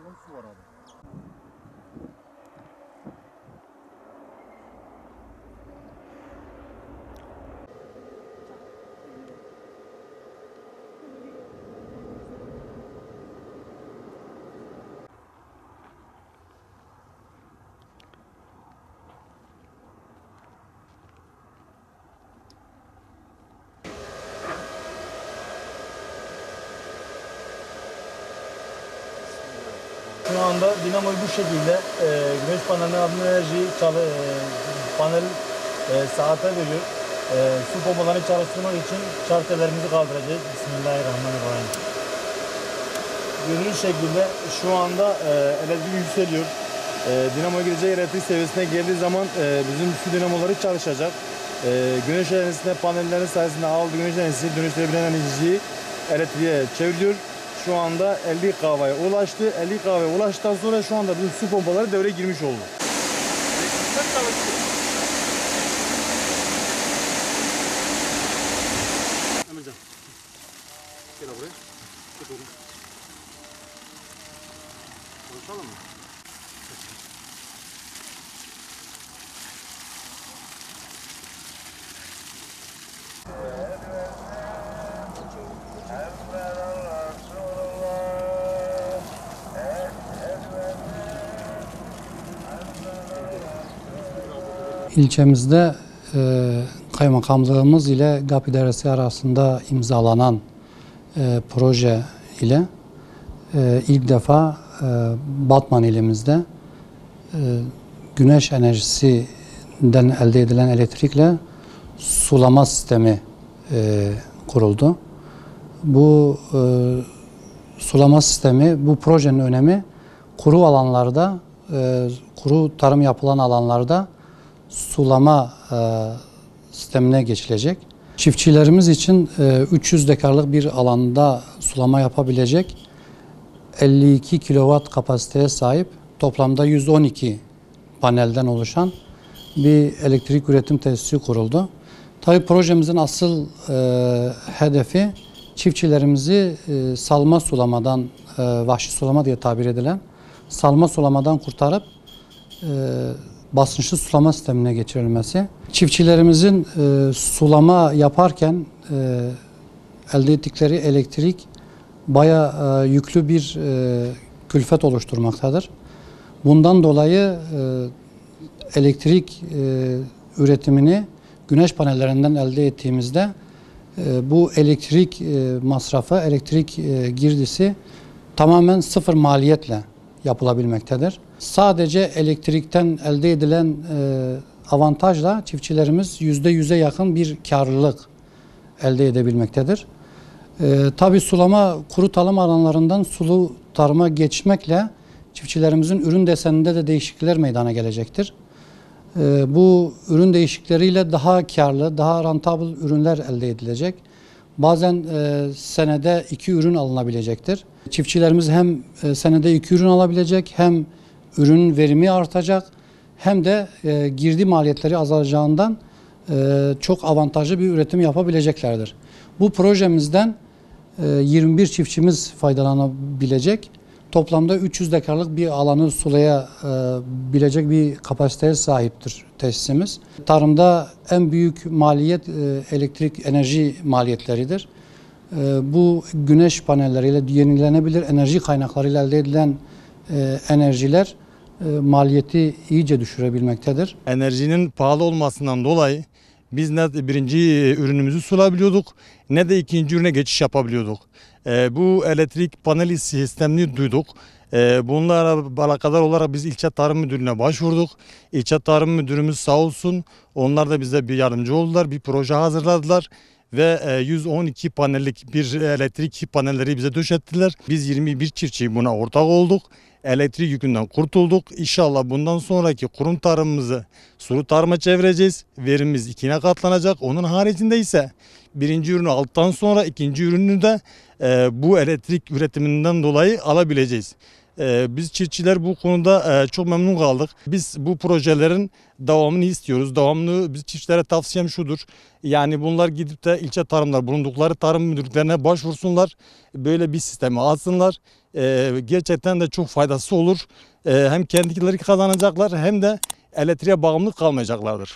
sağlam su var abi. Şu anda dinamoyu bu şekilde güneş panelinden aldığımız enerjiyi panel saate veriyor. Su pompalarını çalıştırmak için şartelerimizi kaldıracağız. Bismillahirrahmanirrahim. Görünür şekilde şu anda elektrik yükseliyor. Dinamoya gideceği elektrik seviyesine geldiği zaman bizim su dinamoları çalışacak. Güneş enerjisine panellerin sayesinde aldığı güneş enerjisini dönüştürebilen enerjiyi elektriğe çeviriyor. Şu anda 50 kV'ye ulaştı. 50 kV'ye ulaştıktan sonra şu anda bütün su pompaları devreye girmiş oldu. Emircan. Gel buraya. Tut oğlum. Konuşalım mı? İlçemizde kaymakamlığımız ile GAP İdaresi arasında imzalanan proje ile ilk defa Batman ilimizde güneş enerjisinden elde edilen elektrikle sulama sistemi kuruldu. Bu sulama sistemi, bu projenin önemi kuru alanlarda, kuru tarım yapılan alanlarda sulama sistemine geçilecek. Çiftçilerimiz için 300 dekarlık bir alanda sulama yapabilecek 52 kW kapasiteye sahip toplamda 112 panelden oluşan bir elektrik üretim tesisi kuruldu. Tabii projemizin asıl hedefi çiftçilerimizi salma sulamadan, vahşi sulama diye tabir edilen salma sulamadan kurtarıp basınçlı sulama sistemine geçirilmesi. Çiftçilerimizin sulama yaparken elde ettikleri elektrik bayağı yüklü bir külfet oluşturmaktadır. Bundan dolayı elektrik üretimini güneş panellerinden elde ettiğimizde bu elektrik masrafı, elektrik girdisi tamamen sıfır maliyetle yapılabilmektedir. Sadece elektrikten elde edilen avantajla çiftçilerimiz %100'e yakın bir karlılık elde edebilmektedir. Tabii sulama, kuru tarım alanlarından sulu tarıma geçmekle çiftçilerimizin ürün deseninde de değişiklikler meydana gelecektir. Bu ürün değişiklikleriyle daha karlı, daha rentable ürünler elde edilecek. Bazen senede 2 ürün alınabilecektir. Çiftçilerimiz hem senede 2 ürün alabilecek, hem ürün verimi artacak, hem de girdi maliyetleri azalacağından çok avantajlı bir üretim yapabileceklerdir. Bu projemizden 21 çiftçimiz faydalanabilecek. Toplamda 300 dekarlık bir alanı sulayabilecek bir kapasiteye sahiptir tesisimiz. Tarımda en büyük maliyet elektrik enerji maliyetleridir. Bu güneş panelleriyle, yenilenebilir enerji kaynaklarıyla elde edilen enerjiler maliyeti iyice düşürebilmektedir. Enerjinin pahalı olmasından dolayı biz ne birinci ürünümüzü sulabiliyorduk ne de ikinci ürüne geçiş yapabiliyorduk. Bu elektrik paneli sistemini duyduk. Bunlarla alakadar olarak biz ilçe tarım müdürlüğüne başvurduk. İlçe tarım müdürümüz sağ olsun, onlar da bize bir yardımcı oldular, bir proje hazırladılar ve 112 panellik bir elektrik panelleri bize döşettiler. Biz 21 çiftçi buna ortak olduk. Elektrik yükünden kurtulduk. İnşallah bundan sonraki kurum tarımımızı sulu tarıma çevireceğiz. Verimimiz 2'ye katlanacak. Onun haricinde ise birinci ürünü aldıktan sonra ikinci ürünü de bu elektrik üretiminden dolayı alabileceğiz. Biz çiftçiler bu konuda çok memnun kaldık. Biz bu projelerin devamını istiyoruz. Devamını biz çiftçilere tavsiyem şudur. Yani bunlar gidip de ilçe tarımlar bulundukları tarım müdürlüklerine başvursunlar. Böyle bir sistemi alsınlar. Gerçekten de çok faydası olur. Hem kendileri kazanacaklar hem de elektriğe bağımlı kalmayacaklardır.